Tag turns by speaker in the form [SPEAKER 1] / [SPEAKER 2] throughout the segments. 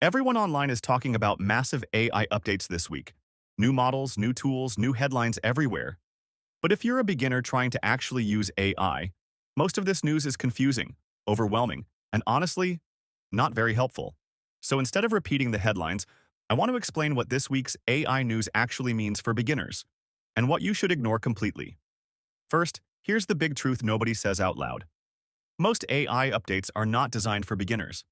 [SPEAKER 1] Everyone online is talking about massive AI updates this week. New models, new tools, new headlines everywhere. But if you're a beginner trying to actually use AI, most of this news is confusing, overwhelming, and honestly, not very helpful. So instead of repeating the headlines, I want to explain what this week's AI news actually means for beginners, and what you should ignore completely. First, here's the big truth nobody says out loud. Most AI updates are not designed for beginners.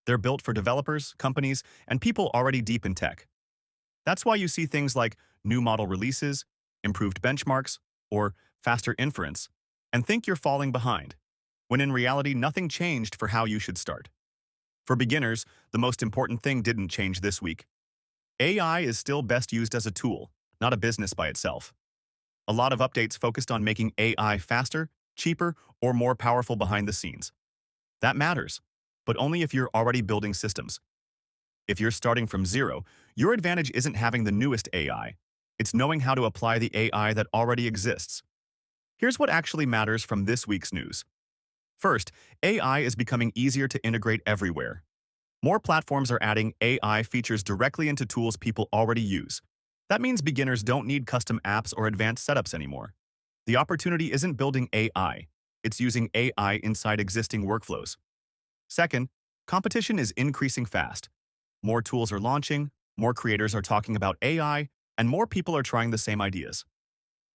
[SPEAKER 1] They're built for developers, companies, and people already deep in tech. That's why you see things like new model releases, improved benchmarks, or faster inference, and think you're falling behind, when in reality nothing changed for how you should start. For beginners, the most important thing didn't change this week. AI is still best used as a tool, not a business by itself. A lot of updates focused on making AI faster, cheaper, or more powerful behind the scenes. That matters, but only if you're already building systems. If you're starting from zero, your advantage isn't having the newest AI. It's knowing how to apply the AI that already exists. Here's what actually matters from this week's news. First, AI is becoming easier to integrate everywhere. More platforms are adding AI features directly into tools people already use. That means beginners don't need custom apps or advanced setups anymore. The opportunity isn't building AI, it's using AI inside existing workflows. Second, competition is increasing fast. More tools are launching, more creators are talking about AI, and more people are trying the same ideas.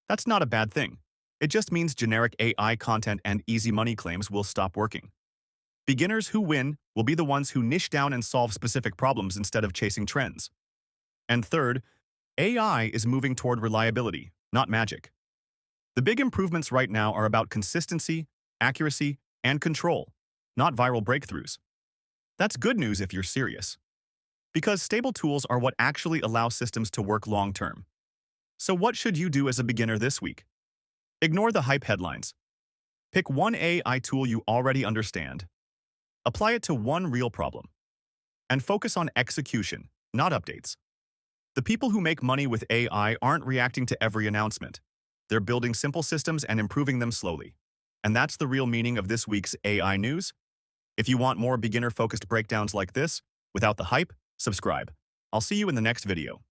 [SPEAKER 1] That's not a bad thing. It just means generic AI content and easy money claims will stop working. Beginners who win will be the ones who niche down and solve specific problems instead of chasing trends. And third, AI is moving toward reliability, not magic. The big improvements right now are about consistency, accuracy, and control, not viral breakthroughs. That's good news if you're serious, because stable tools are what actually allow systems to work long-term. So what should you do as a beginner this week? Ignore the hype headlines. Pick one AI tool you already understand. Apply it to one real problem. And focus on execution, not updates. The people who make money with AI aren't reacting to every announcement. They're building simple systems and improving them slowly. And that's the real meaning of this week's AI news. If you want more beginner-focused breakdowns like this, without the hype, subscribe. I'll see you in the next video.